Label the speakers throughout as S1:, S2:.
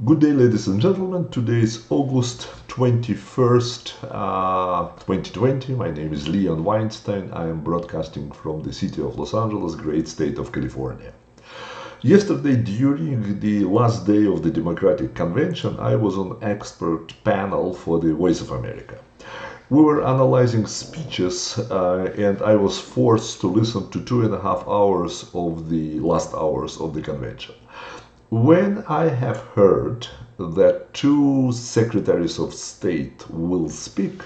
S1: Good day, ladies and gentlemen. Today is August 21st, 2020. My name is Leon Weinstein. I am broadcasting from the city of Los Angeles, great state of California. Yesterday, during the last day of the Democratic Convention, I was on expert panel for the Voice of America. We were analyzing speeches, and I was forced to listen to 2.5 hours of the last hours of the convention. When I have heard that two secretaries of state will speak,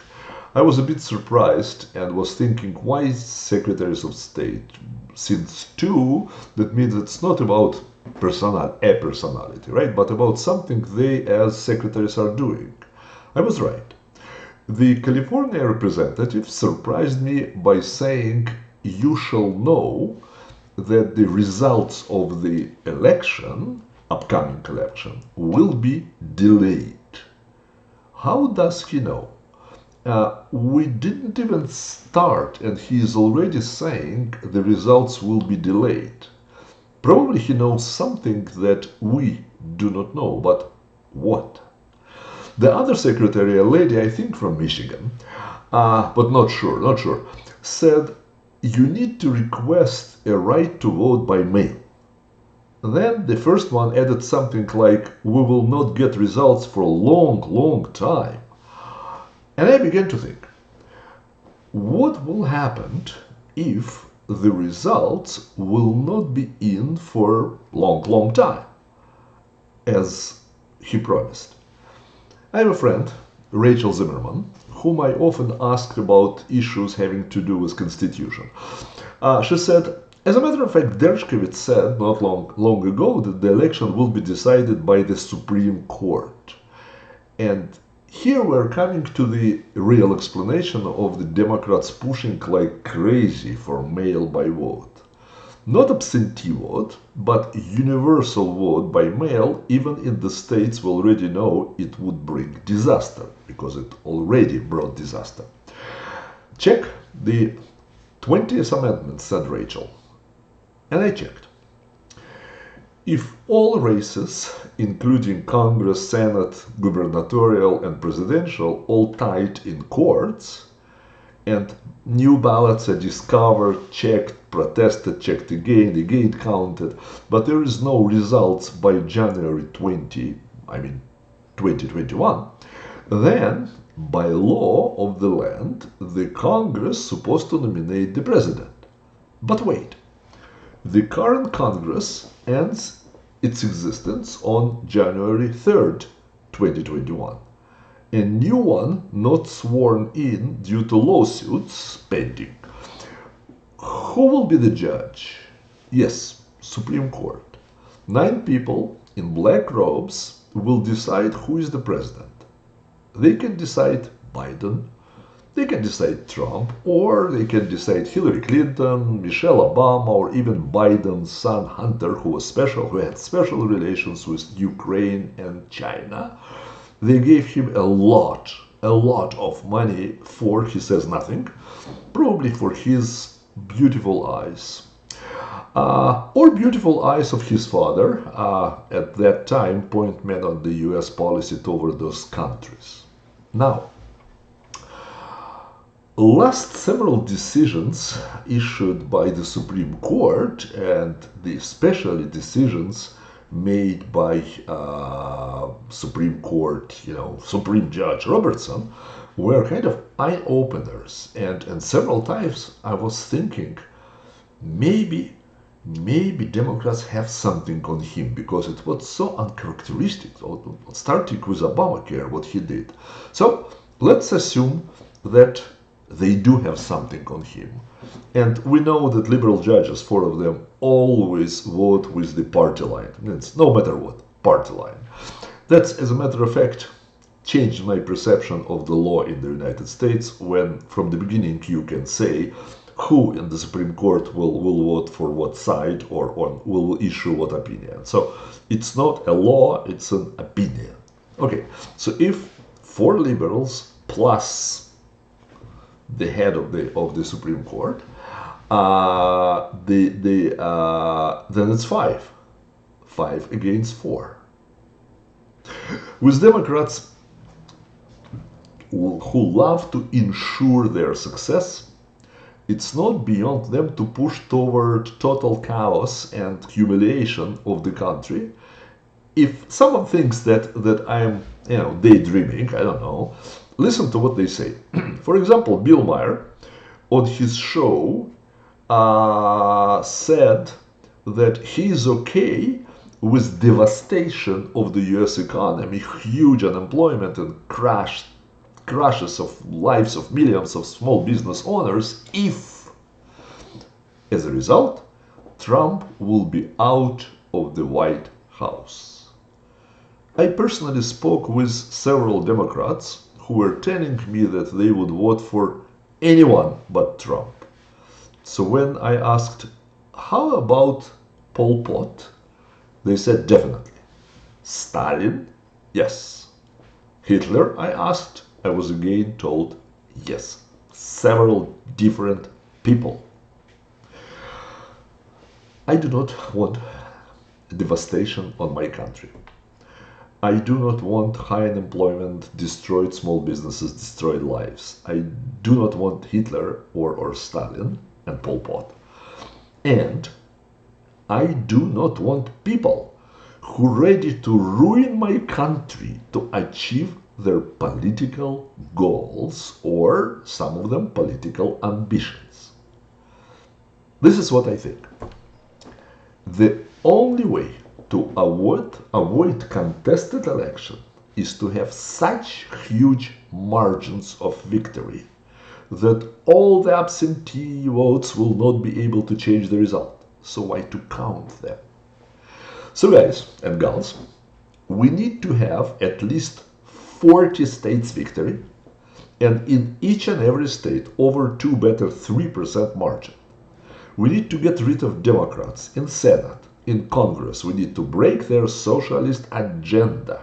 S1: I was a bit surprised and was thinking, why secretaries of state? Since two, that means it's not about a personality, right? But about something they as secretaries are doing. I was right. The California representative surprised me by saying, you shall know that the results of the upcoming election, will be delayed. How does he know? We didn't even start, and he is already saying the results will be delayed. Probably he knows something that we do not know, but what? The other secretary, a lady, I think from Michigan, but not sure, said you need to request a right to vote by mail. Then the first one added something like, we will not get results for a long time. And I began to think, what will happen if the results will not be in for long time, as he promised? I have a friend, Rachel Zimmerman, whom I often ask about issues having to do with Constitution. She said, as a matter of fact, Dershkovitz said not long ago that the election will be decided by the Supreme Court. And here we're coming to the real explanation of the Democrats pushing like crazy for mail-by-vote. Not absentee vote, but universal vote by mail, even in the states we already know it would bring disaster, because it already brought disaster. Check the 20th Amendment, said Rachel. And I checked. If all races, including Congress, Senate, gubernatorial, and presidential, all tied in courts, and new ballots are discovered, checked, protested, checked again counted, but there is no results by January 2021, then by law of the land, the Congress is supposed to nominate the president. But wait, the current Congress ends its existence on January 3rd, 2021. A new one not sworn in due to lawsuits pending. Who will be the judge? Yes, Supreme Court. 9 people in black robes will decide who is the president. They can decide Biden, they can decide Trump, or they can decide Hillary Clinton, Michelle Obama, or even Biden's son Hunter, who had special relations with Ukraine and China. They gave him a lot of money for, he says nothing, probably for his beautiful eyes. Or beautiful eyes of his father, at that time point man on the US policy toward those countries. Now, last several decisions issued by the Supreme Court, and especially decisions made by Supreme Court, Supreme Judge Robertson, were kind of eye-openers. And several times I was thinking, maybe Democrats have something on him, because it was so uncharacteristic, starting with Obamacare, what he did. So let's assume that they do have something on him. And we know that liberal judges, 4 of them, always vote with the party line. It's no matter what, party line. That's, as a matter of fact, changed my perception of the law in the United States, when from the beginning you can say who in the Supreme Court will vote for what side, or will issue what opinion. So it's not a law, it's an opinion. Okay, so if 4 liberals plus the head of the Supreme Court, then it's 5 against 4. With Democrats who love to ensure their success, it's not beyond them to push toward total chaos and humiliation of the country. If someone thinks that I'm, daydreaming, I don't know, listen to what they say. For example, Bill Maher on his show said that he is okay with devastation of the US economy, huge unemployment and crashes of lives of millions of small business owners if, as a result, Trump will be out of the White House. I personally spoke with several Democrats who were telling me that they would vote for anyone but Trump. So when I asked, how about Pol Pot? They said definitely. Stalin? Yes. Hitler? I asked. I was again told yes. Several different people. I do not want devastation on my country. I do not want high unemployment, destroyed small businesses, destroyed lives. I do not want Hitler or Stalin and Pol Pot. And I do not want people who are ready to ruin my country to achieve their political goals or some of them political ambitions. This is what I think. The only way to avoid contested election is to have such huge margins of victory that all the absentee votes will not be able to change the result. So why to count them? So guys and gals, we need to have at least 40 states victory, and in each and every state over 2 better 3% margin. We need to get rid of Democrats in Senate, in Congress. We need to break their socialist agenda.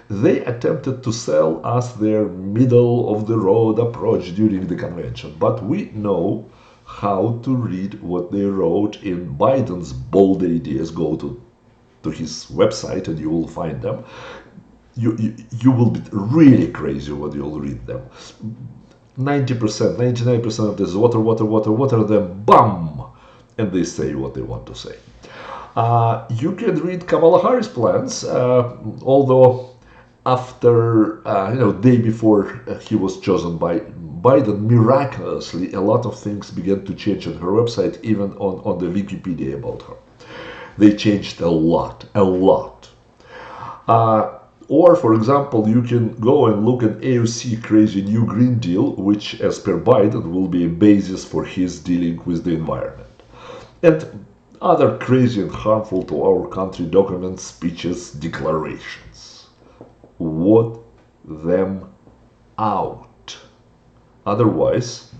S1: They attempted to sell us their middle-of-the-road approach during the convention, but we know how to read what they wrote in Biden's bold ideas. Go to his website and you will find them. You will be really crazy when you'll read them. 90%, 99% of this is water, then BAM! And they say what they want to say. You can read Kamala Harris' plans, although after, day before he was chosen by Biden, miraculously, a lot of things began to change on her website, even on the Wikipedia about her. They changed a lot. Or, for example, you can go and look at AOC Crazy New Green Deal, which, as per Biden, will be a basis for his dealing with the environment. And other crazy and harmful to our country documents, speeches, declarations. Vote them out. Otherwise,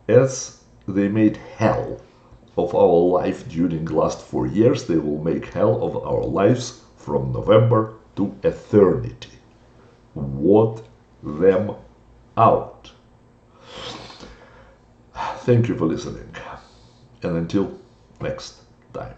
S1: as they made hell of our life during the last 4 years, they will make hell of our lives from November to eternity. Vote them out. Thank you for listening, and until next time.